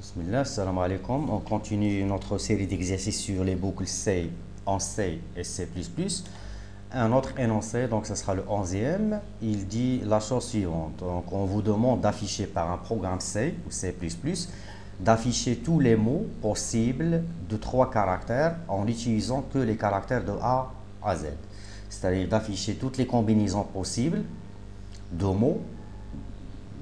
Bismillah, salam alaikum. On continue notre série d'exercices sur les boucles C en C et C++. Un autre énoncé, donc ce sera le 11e, il dit la chose suivante. Donc on vous demande d'afficher par un programme C ou C++, d'afficher tous les mots possibles de 3 caractères en n'utilisant que les caractères de A à Z. C'est-à-dire d'afficher toutes les combinaisons possibles de mots,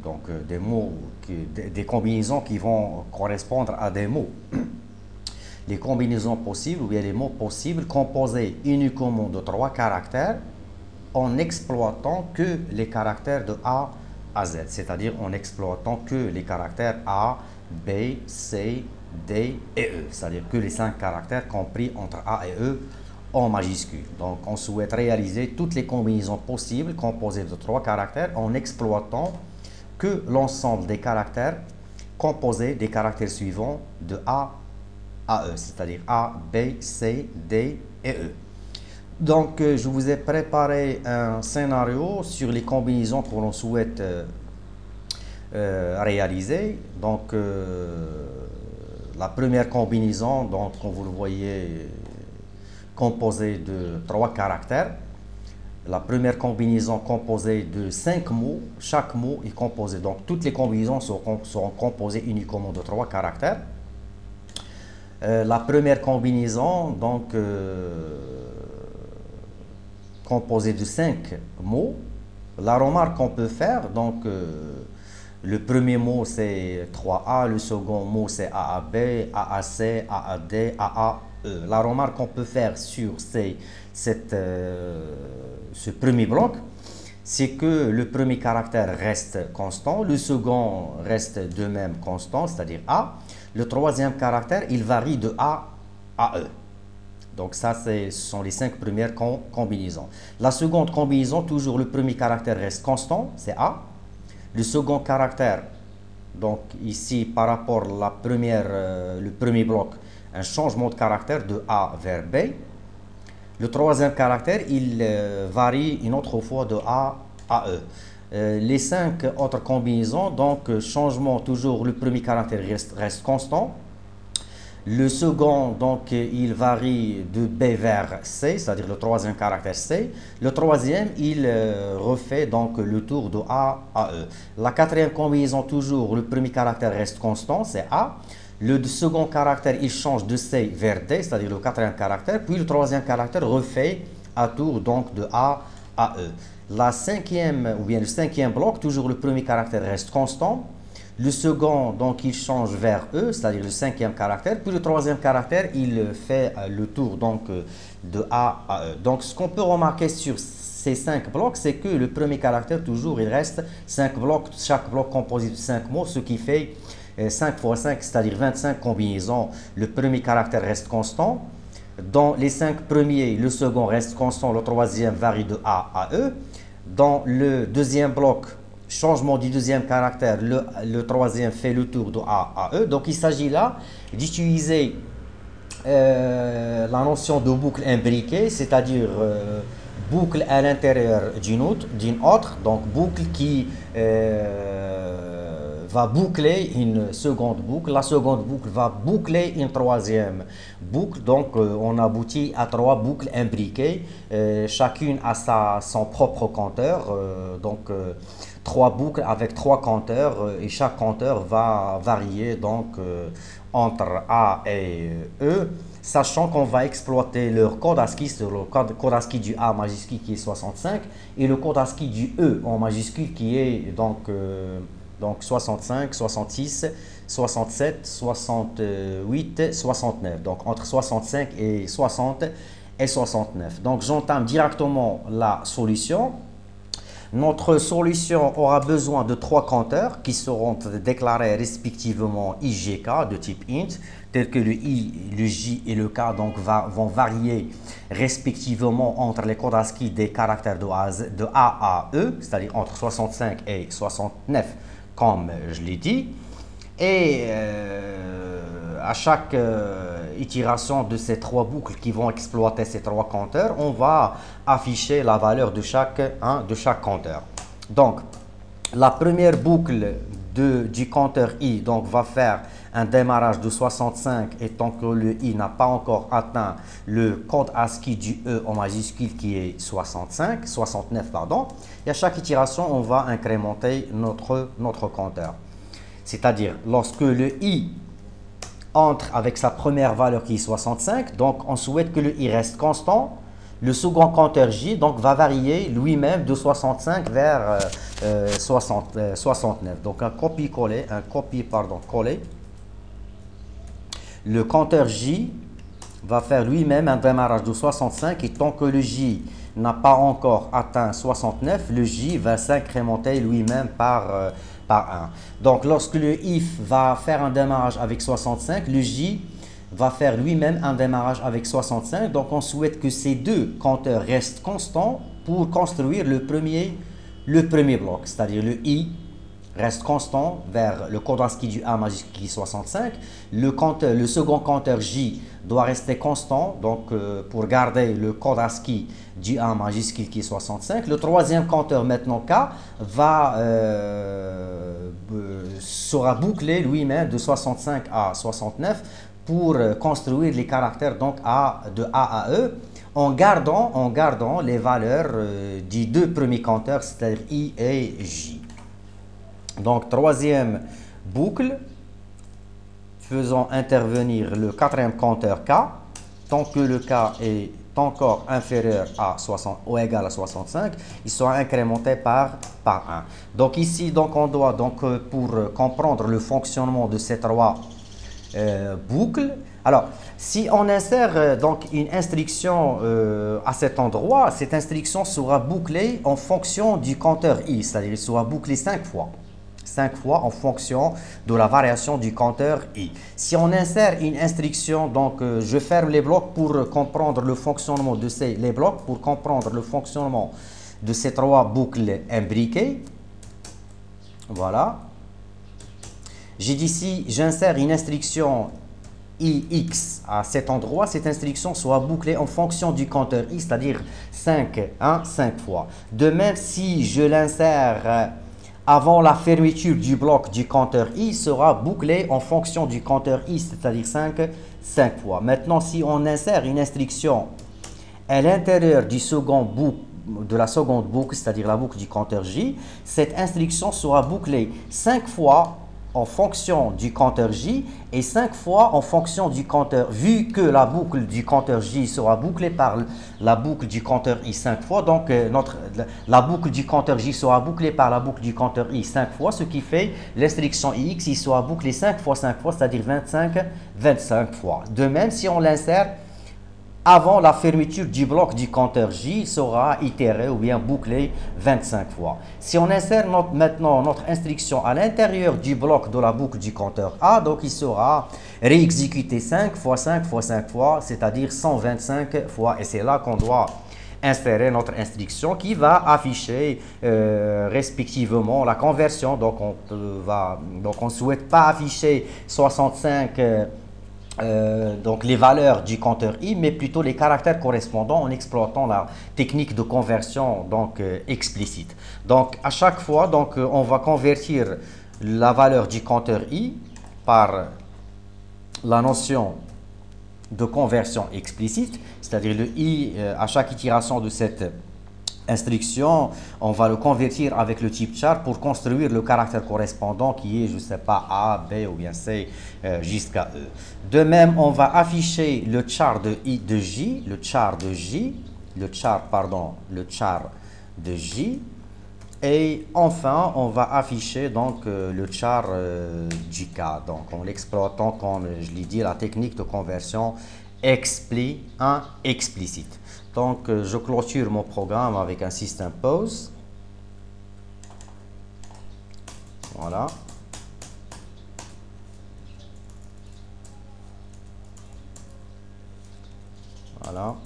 donc des mots, des combinaisons qui vont correspondre à des mots. Les combinaisons possibles ou bien les mots possibles composés uniquement de 3 caractères en exploitant que les caractères de A à Z, c'est-à-dire en exploitant que les caractères A, B, C, D et E, c'est-à-dire que les 5 caractères compris entre A et E en majuscule. Donc on souhaite réaliser toutes les combinaisons possibles composées de 3 caractères en exploitant que l'ensemble des caractères composés des caractères suivants de A à E, c'est-à-dire A, B, C, D et E. Donc, je vous ai préparé un scénario sur les combinaisons que l'on souhaite réaliser. Donc, la première combinaison, donc, comme vous le voyez, composée de 3 caractères. La première combinaison composée de 5 mots. Chaque mot est composé. Donc, toutes les combinaisons seront composées uniquement de 3 caractères. La première combinaison, donc, composée de 5 mots. La remarque qu'on peut faire, donc, le premier mot c'est 3A, le second mot c'est AAB, AAC, AAD, AAE. La remarque qu'on peut faire sur ce premier bloc, c'est que le premier caractère reste constant, le second reste de même constant, c'est-à-dire A. Le troisième caractère, il varie de A à E. Donc ça, ce sont les 5 premières combinaisons. La seconde combinaison, toujours le premier caractère reste constant, c'est A. Le second caractère, donc ici par rapport à le premier bloc, un changement de caractère de A vers B. Le troisième caractère, il varie une autre fois de A à E. Les 5 autres combinaisons, donc changement toujours, le premier caractère reste constant. Le second, donc, il varie de B vers C, c'est-à-dire le troisième caractère C. Le troisième, il refait donc le tour de A à E. La quatrième combinaison, toujours, le premier caractère reste constant, c'est A. Le second caractère, il change de C vers D, c'est-à-dire le quatrième caractère. Puis le troisième caractère refait à tour donc de A à E. La cinquième, ou bien le cinquième bloc, toujours le premier caractère reste constant. Le second, donc, il change vers E, c'est-à-dire le cinquième caractère. Puis le troisième caractère, il fait le tour donc, de A à E. Donc, ce qu'on peut remarquer sur ces 5 blocs, c'est que le premier caractère, toujours, il reste 5 blocs, chaque bloc composé de 5 mots, ce qui fait 5 fois 5, c'est-à-dire 25 combinaisons. Le premier caractère reste constant. Dans les 5 premiers, le second reste constant, le troisième varie de A à E. Dans le deuxième bloc, changement du deuxième caractère, le troisième fait le tour de A à E. Donc il s'agit là d'utiliser la notion de boucle imbriquée, c'est-à-dire boucle à l'intérieur d'une autre, donc boucle qui va boucler une seconde boucle, la seconde boucle va boucler une troisième boucle, donc on aboutit à 3 boucles imbriquées, chacune a son propre compteur, donc 3 boucles avec 3 compteurs et chaque compteur va varier donc entre A et E, sachant qu'on va exploiter leur code ASCII, sur le code ASCII du A majuscule qui est 65 et le code ASCII du E en majuscule qui est donc 65, 66, 67, 68, 69. Donc entre 65 et 60 et 69. Donc j'entame directement la solution. Notre solution aura besoin de 3 compteurs qui seront déclarés respectivement IGK de type int, tels que le I, le J et le K donc vont varier respectivement entre les codes ASCII des caractères de A à E, c'est-à-dire entre 65 et 69, comme je l'ai dit. Et à chaque itération de ces 3 boucles qui vont exploiter ces 3 compteurs, on va afficher la valeur de chaque compteur. Donc, la première boucle du compteur i donc va faire un démarrage de 65 et tant que le i n'a pas encore atteint le code ASCII du e en majuscule qui est 69 pardon, et à chaque itération on va incrémenter notre compteur. C'est-à-dire lorsque le i entre avec sa première valeur qui est 65, donc on souhaite que le i reste constant. Le second compteur j donc va varier lui-même de 65 vers 69. Donc un copier-coller, coller. Le compteur j va faire lui-même un démarrage de 65 et tant que le j n'a pas encore atteint 69, le j va s'incrémenter lui-même par 1. Donc lorsque le if va faire un démarrage avec 65, le j va faire lui-même un démarrage avec 65. Donc on souhaite que ces deux compteurs restent constants pour construire le premier bloc, c'est-à-dire le i reste constant vers le code ASCII du A majuscule qui est 65. Le second compteur J doit rester constant donc pour garder le code ASCII du A majuscule qui est 65. Le troisième compteur maintenant K sera bouclé lui-même de 65 à 69 pour construire les caractères donc de A à E en gardant les valeurs des deux premiers compteurs, c'est-à-dire I et J. Donc, troisième boucle, faisons intervenir le quatrième compteur K, tant que le K est encore inférieur à 60 ou égal à 65, il sera incrémenté par 1. Donc ici, donc, on doit, pour comprendre le fonctionnement de ces trois boucles, alors, si on insère donc une instruction à cet endroit, cette instruction sera bouclée en fonction du compteur I, c'est-à-dire il sera bouclé 5 fois. 5 fois en fonction de la variation du compteur i. Si on insère une instruction, donc je ferme les blocs pour comprendre le fonctionnement de ces trois boucles imbriquées. Voilà. J'ai dit si j'insère une instruction ix à cet endroit, cette instruction sera bouclée en fonction du compteur i, c'est-à-dire 5 fois. De même, si je l'insère avant la fermeture du bloc du compteur i, sera bouclé en fonction du compteur i, c'est-à-dire 5 fois. Maintenant, si on insère une instruction à l'intérieur de la seconde boucle, c'est-à-dire la boucle du compteur j, cette instruction sera bouclée 5 fois en fonction du compteur j et 5 fois en fonction du compteur. Vu que la boucle du compteur j sera bouclée par la boucle du compteur i 5 fois, donc la boucle du compteur j sera bouclée par la boucle du compteur i 5 fois, ce qui fait l'instruction ix il sera bouclée 5 fois, c'est-à-dire 25 fois. De même, si on l'insère avant la fermeture du bloc du compteur J, il sera itéré ou bien bouclé 25 fois. Si on insère maintenant notre instruction à l'intérieur du bloc de la boucle du compteur A, donc il sera réexécuté 5 fois 5 fois 5 fois, c'est-à-dire 125 fois. Et c'est là qu'on doit insérer notre instruction qui va afficher respectivement la conversion. Donc on ne souhaite pas afficher 65 donc les valeurs du compteur i, mais plutôt les caractères correspondants en exploitant la technique de conversion donc explicite. Donc à chaque fois donc on va convertir la valeur du compteur i par la notion de conversion explicite, c'est-à-dire le i à chaque itération de cette instruction, on va le convertir avec le type char pour construire le caractère correspondant qui est, je ne sais pas, A, B ou bien C jusqu'à E. De même, on va afficher le char de J, le char de J. Et enfin, on va afficher donc le char du K. Donc en l'exploitant, comme je l'ai dit, la technique de conversion explicite. Donc, je clôture mon programme avec un système pause. Voilà. Voilà.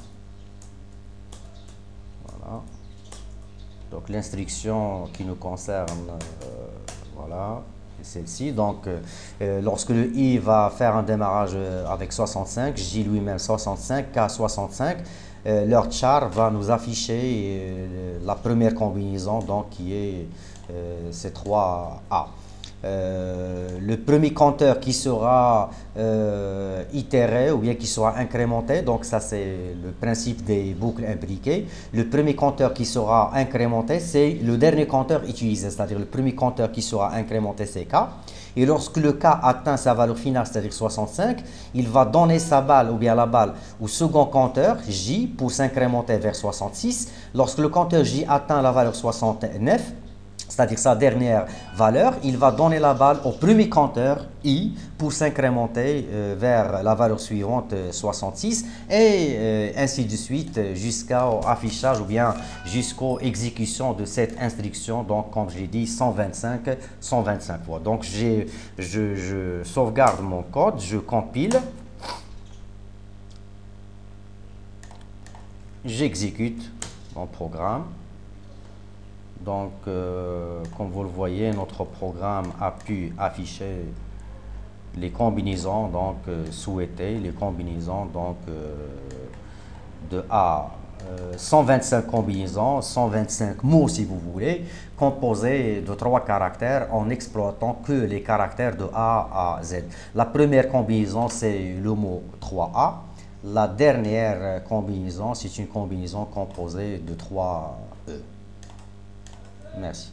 Voilà. Donc, l'instruction qui nous concerne, voilà, celle-ci. Donc, lorsque le i va faire un démarrage avec 65, j lui-même 65, k 65, leur char va nous afficher la première combinaison donc qui est C3A. le premier compteur qui sera itéré ou bien qui sera incrémenté. Donc ça c'est le principe des boucles imbriquées. Le premier compteur qui sera incrémenté, c'est le dernier compteur utilisé, c'est-à-dire le premier compteur qui sera incrémenté, c'est K. Et lorsque le K atteint sa valeur finale, c'est-à-dire 65, il va donner sa balle ou bien la balle au second compteur, J, pour s'incrémenter vers 66. Lorsque le compteur J atteint la valeur 69, c'est-à-dire sa dernière valeur, il va donner la balle au premier compteur, I, pour s'incrémenter vers la valeur suivante, 66, et ainsi de suite jusqu'au affichage ou bien jusqu'aux exécutions de cette instruction. Donc, comme je l'ai dit, 125 fois. Donc, je sauvegarde mon code, je compile, j'exécute mon programme. Donc, comme vous le voyez, notre programme a pu afficher les combinaisons souhaitées, les combinaisons de A, 125 combinaisons, 125 mots si vous voulez, composés de 3 caractères en exploitant que les caractères de A à Z. La première combinaison, c'est le mot 3A. La dernière combinaison, c'est une combinaison composée de 3 E. Merci.